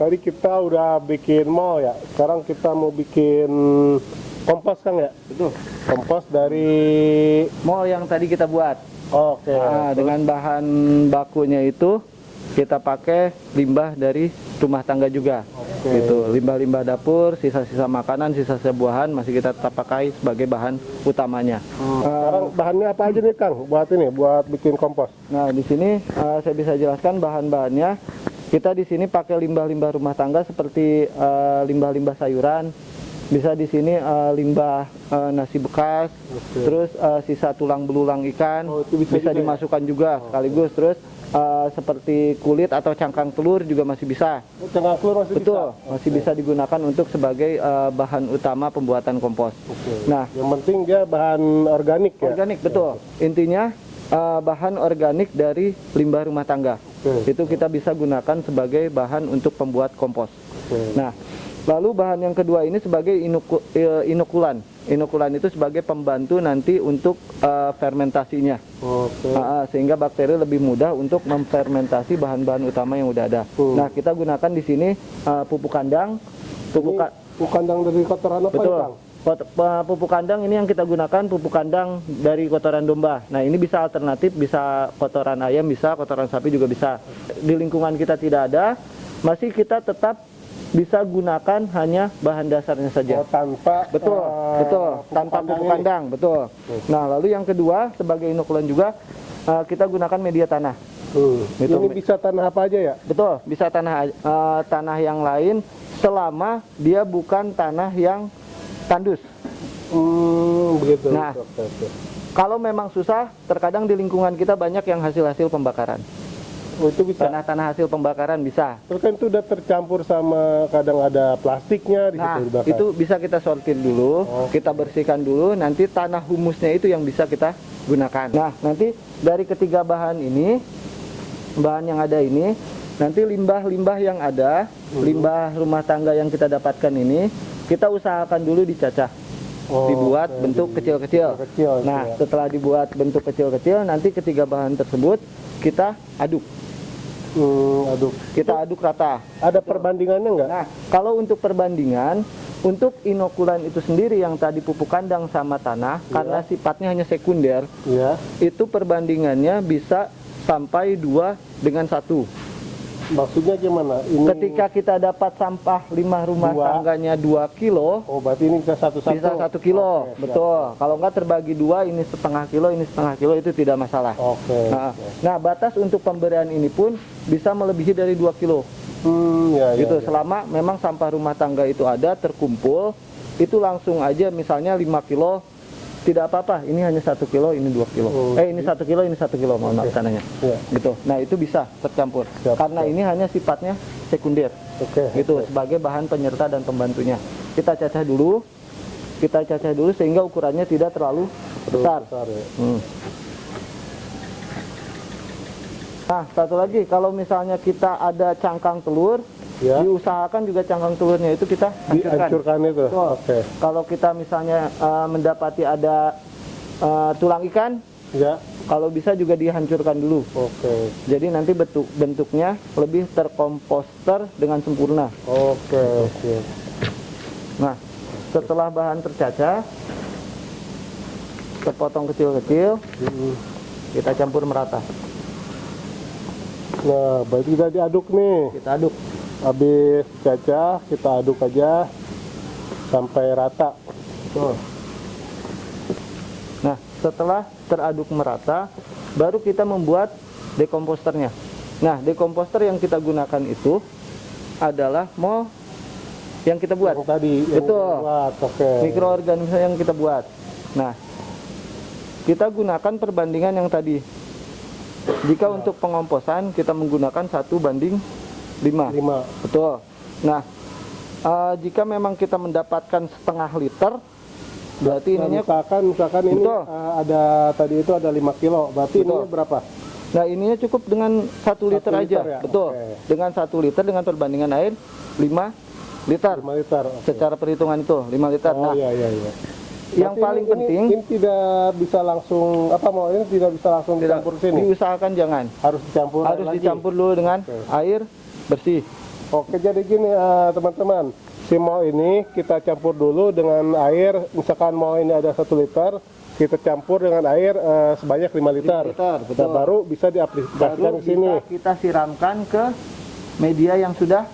tadi kita udah bikin mall ya. Sekarang kita mau bikin kompos, Kang ya? Betul. Kompos dari Mall yang tadi kita buat. Oke. Nah, dengan bahan bakunya itu kita pakai limbah dari rumah tangga juga. Gitu, limbah-limbah dapur, sisa-sisa makanan, sisa-sisa buahan masih kita tetap pakai sebagai bahan utamanya. Sekarang bahannya apa aja nih, Kang? Buat ini, buat bikin kompos. Nah, di sini saya bisa jelaskan bahan-bahannya. Kita di sini pakai limbah-limbah rumah tangga seperti limbah-limbah sayuran. Bisa di sini limbah nasi bekas, terus sisa tulang belulang ikan, itu bisa juga dimasukkan juga sekaligus. Terus seperti kulit atau cangkang telur juga masih bisa. Cangkang telur masih Betul, bisa? masih bisa digunakan untuk sebagai bahan utama pembuatan kompos. Nah, yang penting dia bahan organik ya? organik, betul. Intinya bahan organik dari limbah rumah tangga. Itu kita bisa gunakan sebagai bahan untuk pembuat kompos. Nah, lalu bahan yang kedua ini sebagai inokulan. Inokulan itu sebagai pembantu nanti untuk fermentasinya. Sehingga bakteri lebih mudah untuk memfermentasi bahan-bahan utama yang udah ada. Nah, kita gunakan di sini pupuk kandang. Pupuk kandang dari kotoran apa Betul. ya, Kang? Pupuk kandang ini yang kita gunakan pupuk kandang dari kotoran domba. Nah, ini bisa alternatif, bisa kotoran ayam, bisa kotoran sapi juga bisa. Di lingkungan kita tidak ada, masih kita tetap bisa gunakan hanya bahan dasarnya saja. Tanpa betul, tanpa pupuk kandang, betul. Nah, lalu yang kedua sebagai inokulan juga kita gunakan media tanah. Ini bisa tanah apa aja ya? Betul, bisa tanah yang lain selama dia bukan tanah yang tandus. Begitu. Nah, kalau memang susah, terkadang di lingkungan kita banyak yang hasil pembakaran. Itu bisa. Tanah-tanah hasil pembakaran bisa. Terus kan itu udah tercampur sama kadang ada plastiknya di situ dibakar. Itu bisa kita sortir dulu, kita bersihkan dulu, nanti tanah humusnya itu yang bisa kita gunakan. Nah, nanti dari ketiga bahan ini, bahan yang ada ini, nanti limbah-limbah yang ada, limbah rumah tangga yang kita dapatkan ini, kita usahakan dulu dicacah. Dibuat bentuk kecil-kecil. Nah, setelah dibuat bentuk kecil-kecil, nanti ketiga bahan tersebut kita aduk. Kita aduk rata. Ada perbandingannya nggak? Nah, kalau untuk perbandingan, untuk inokulan itu sendiri yang tadi pupuk kandang sama tanah, karena sifatnya hanya sekunder, itu perbandingannya bisa sampai 2 dengan 1. Maksudnya gimana? Ketika kita dapat sampah 5 rumah tangganya 2 kilo, berarti ini bisa 1 kilo, betul. Kalau enggak terbagi 2, ini setengah kilo, ini setengah kilo, itu tidak masalah. Nah, batas untuk pemberian ini pun bisa melebihi dari 2 kilo. Selama memang sampah rumah tangga itu ada terkumpul, itu langsung aja misalnya 5 kilo, tidak apa-apa, ini hanya 1 kilo, ini 2 kilo. Ini 1 kilo, ini 1 kilo, mohon maaf sananya. Gitu. Nah, itu bisa tercampur. Karena ini hanya sifatnya sekunder. Gitu, sebagai bahan penyerta dan pembantunya. Kita cacah dulu. Sehingga ukurannya tidak terlalu besar. Nah, satu lagi, kalau misalnya kita ada cangkang telur, diusahakan juga cangkang telurnya itu kita hancurkan. Itu. Kalau kita misalnya mendapati ada tulang ikan, kalau bisa juga dihancurkan dulu. Jadi nanti bentuknya lebih terkomposter dengan sempurna. Nah, setelah bahan tercacah, terpotong kecil-kecil, kita campur merata. Nah, berarti kita diaduk nih. Kita aduk. Habis cacah, kita aduk aja sampai rata. Nah, setelah teraduk merata, baru kita membuat dekomposternya. Nah, dekomposter yang kita gunakan itu adalah mol yang kita buat. Betul. Mikroorganisme yang kita buat. Nah, kita gunakan perbandingan yang tadi. Jika untuk pengomposan kita menggunakan 1:5. Betul. Nah, jika memang kita mendapatkan setengah liter, berarti ininya misalkan ini ada tadi itu ada 5 kilo, berarti ini berapa? Nah, ininya cukup dengan 1 liter aja. Ya? Betul. Dengan 1 liter dengan perbandingan air 5 liter. Secara perhitungan itu 5 liter. Yang paling penting ini tidak bisa langsung tidak bisa langsung dicampur sini. Diusahakan jangan. Harus dicampur. Dicampur dulu dengan air bersih. Oke, jadi gini teman-teman, si mau ini kita campur dulu dengan air. Misalkan mau ini ada 1 liter, kita campur dengan air sebanyak 5 liter. 5 liter, betul. Nah, baru bisa diaplikasikan Baru ke sini. kita siramkan ke media yang sudah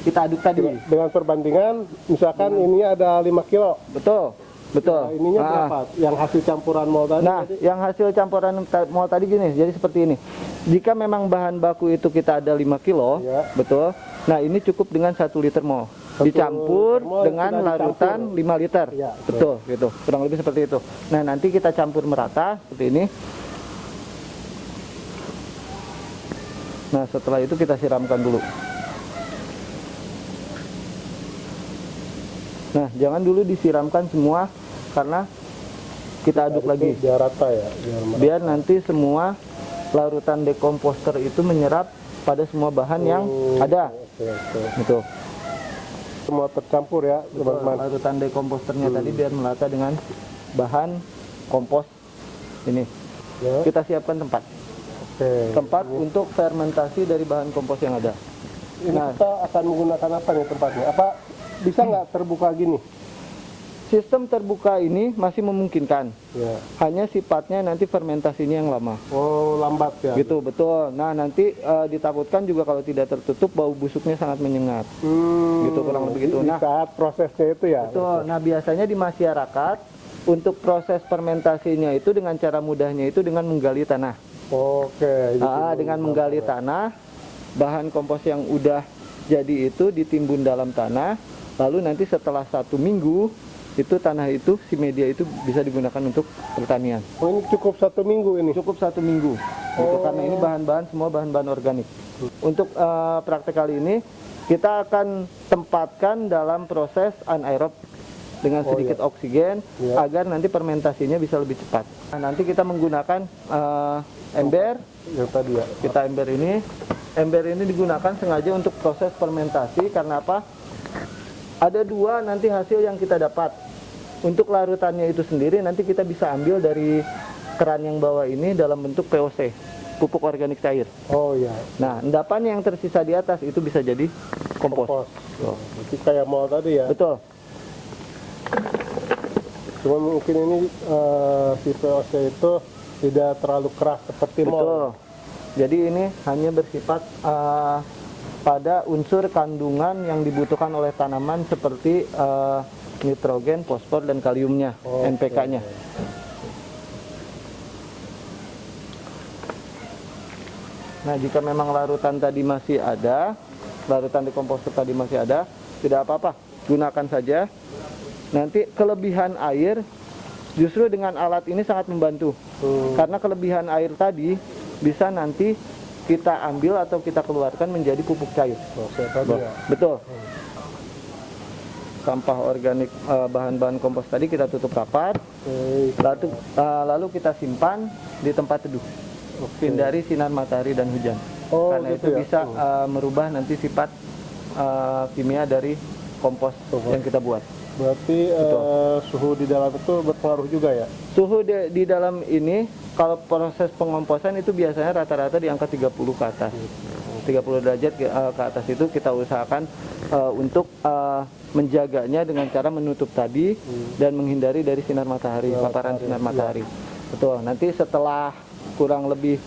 kita aduk tadi. Dengan perbandingan, misalkan ini ada 5 kilo. Betul. Betul. Nah, ininya berapa? Yang hasil campuran mol tadi? Nah, yang hasil campuran mol tadi gini, jadi seperti ini. Jika memang bahan baku itu kita ada 5 kilo, ya. Betul. Nah, ini cukup dengan 1 liter mol. Dicampur mol dengan larutan 5 liter. Ya, betul, gitu. Kurang lebih seperti itu. Nah, nanti kita campur merata seperti ini. Nah, setelah itu kita siramkan dulu. Nah, jangan dulu disiramkan semua karena kita aduk lagi. Biar rata ya. Biar nanti semua larutan dekomposter itu menyerap pada semua bahan yang ada. Oke. Gitu. Semua tercampur ya, teman-teman. Larutan dekomposternya tadi biar melata dengan bahan kompos ini. Ya. Kita siapkan tempat. Oke. Tempat untuk fermentasi dari bahan kompos yang ada. Ini Nah, kita akan menggunakan apa nih tempatnya? Apa bisa nggak terbuka gini? sistem terbuka ini masih memungkinkan. Ya. Hanya sifatnya nanti fermentasinya yang lama. Oh, lambat ya. Gitu, betul. Nah, nanti ditakutkan juga kalau tidak tertutup bau busuknya sangat menyengat. Gitu, kurang lebih gitu. Di Nah, saat prosesnya itu ya. betul. Nah, biasanya di masyarakat untuk proses fermentasinya itu dengan cara mudahnya itu dengan menggali tanah. Oke. Dengan menggali tanah, bahan kompos yang udah jadi itu ditimbun dalam tanah, lalu nanti setelah 1 minggu itu tanah itu, si media itu bisa digunakan untuk pertanian. Oh, ini cukup 1 minggu ini. Cukup 1 minggu. Gitu, karena ini bahan-bahan semua bahan-bahan organik. Untuk praktek kali ini kita akan tempatkan dalam proses anaerob dengan sedikit oksigen agar nanti fermentasinya bisa lebih cepat. Nah, nanti kita menggunakan ember. Yang tadi ya. Kita ember ini digunakan sengaja untuk proses fermentasi karena apa? Ada 2 nanti hasil yang kita dapat. Untuk larutannya itu sendiri nanti kita bisa ambil dari keran yang bawah ini dalam bentuk POC, pupuk organik cair. Oh iya. Nah, endapan yang tersisa di atas itu bisa jadi kompos. Itu kayak mol tadi ya. Betul. Cuma mungkin ini si POC itu tidak terlalu keras seperti mol. Betul. Jadi ini hanya bersifat pada unsur kandungan yang dibutuhkan oleh tanaman seperti nitrogen, fosfor, dan kaliumnya, NPK-nya. Nah, jika memang larutan tadi masih ada, larutan dekomposter tadi masih ada, tidak apa-apa, gunakan saja. Nanti kelebihan air, justru dengan alat ini sangat membantu. Karena kelebihan air tadi bisa nanti kita ambil atau kita keluarkan menjadi pupuk cair. Betul. Sampah organik bahan-bahan kompos tadi kita tutup rapat, lalu kita simpan di tempat teduh, hindari sinar matahari dan hujan, karena gitu itu bisa merubah nanti sifat kimia dari kompos yang kita buat. Berarti suhu di dalam itu berpengaruh juga ya? Suhu di dalam ini kalau proses pengomposan itu biasanya rata-rata di angka 30 ke atas. 30 derajat ke atas itu kita usahakan untuk menjaganya dengan cara menutup tadi dan menghindari dari sinar matahari, paparan sinar matahari. Betul. Nanti setelah kurang lebih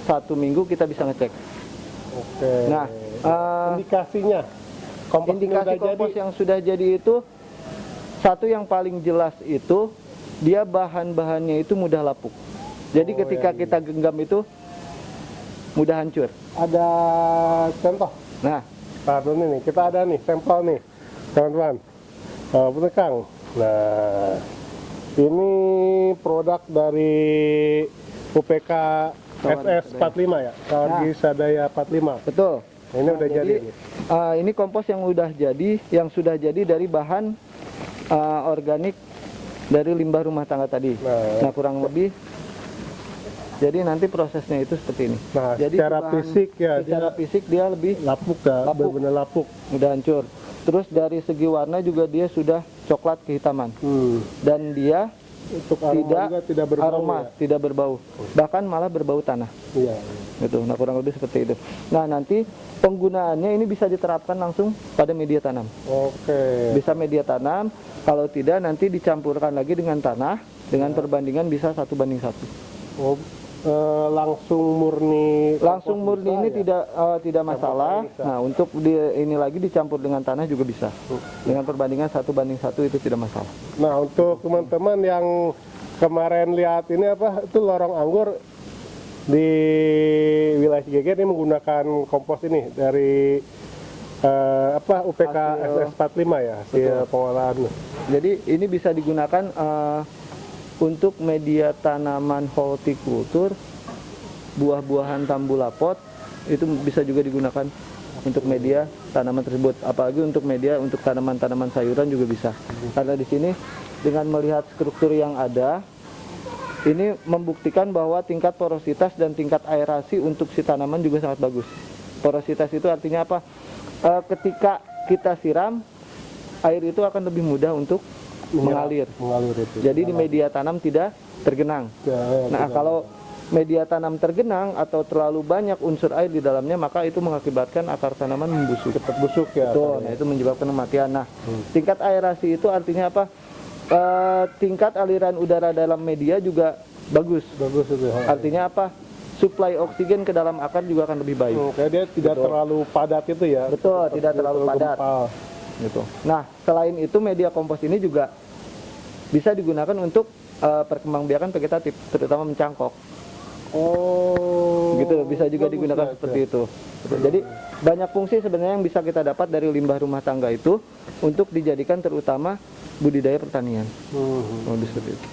1 minggu kita bisa ngecek. Oke. Nah, indikasinya indikasi kompos yang sudah jadi itu, satu yang paling jelas itu dia bahan-bahannya itu mudah lapuk. Jadi ketika kita genggam itu mudah hancur. Ada contoh? Nah, ini nih, kita ada nih sampel nih, teman-teman. Bener Kang. Nah, ini produk dari UPK SS 45 ya, Kargi Sadaya 45. betul. Ini udah jadi. Ini kompos yang udah jadi, yang sudah jadi dari bahan organik dari limbah rumah tangga tadi. Nah, kurang lebih. Jadi nanti prosesnya itu seperti ini. Nah, jadi secara fisik ya, secara fisik dia lebih lapuk ya, benar-benar lapuk. Udah hancur. Terus dari segi warna juga dia sudah coklat kehitaman. Dan dia untuk aroma tidak berbau. Tidak berbau. Bahkan malah berbau tanah. Iya. Gitu. Nah, kurang lebih seperti itu. Nah, nanti penggunaannya ini bisa diterapkan langsung pada media tanam. Oke. Bisa media tanam, kalau tidak nanti dicampurkan lagi dengan tanah dengan perbandingan bisa 1:1. Oh, langsung murni. Langsung murni ini ya? tidak masalah. Bisa. Nah, untuk ini lagi dicampur dengan tanah juga bisa. Dengan perbandingan 1:1 itu tidak masalah. Nah, untuk teman-teman yang kemarin lihat ini apa itu lorong anggur di wilayah Cigeger ini menggunakan kompos ini dari UPK SS45 ya, hasil pengolahan. Jadi ini bisa digunakan untuk media tanaman hortikultur, buah-buahan tambulapot itu bisa juga digunakan untuk media tanaman tersebut. Apalagi untuk media untuk tanaman-tanaman sayuran juga bisa. Karena di sini dengan melihat struktur yang ada, ini membuktikan bahwa tingkat porositas dan tingkat aerasi untuk si tanaman juga sangat bagus. Porositas itu artinya apa? Ketika kita siram, air itu akan lebih mudah untuk mengalir. Itu. Jadi di media tanam tidak tergenang. Nah, kalau media tanam tergenang atau terlalu banyak unsur air di dalamnya, maka itu mengakibatkan akar tanaman membusuk. Cepat busuk ya. Betul. Nah, itu menyebabkan kematian. Nah, tingkat aerasi itu artinya apa? Tingkat aliran udara dalam media juga bagus. Bagus itu. Artinya apa? Suplai oksigen ke dalam akar juga akan lebih baik. Kayak dia tidak terlalu padat itu ya. Betul, tidak terlalu padat. Gitu. Nah, selain itu media kompos ini juga bisa digunakan untuk perkembangbiakan vegetatif, terutama mencangkok. Oh. Gitu, bisa juga digunakan seperti itu. Jadi banyak fungsi sebenarnya yang bisa kita dapat dari limbah rumah tangga itu untuk dijadikan terutama budidaya pertanian. Seperti itu.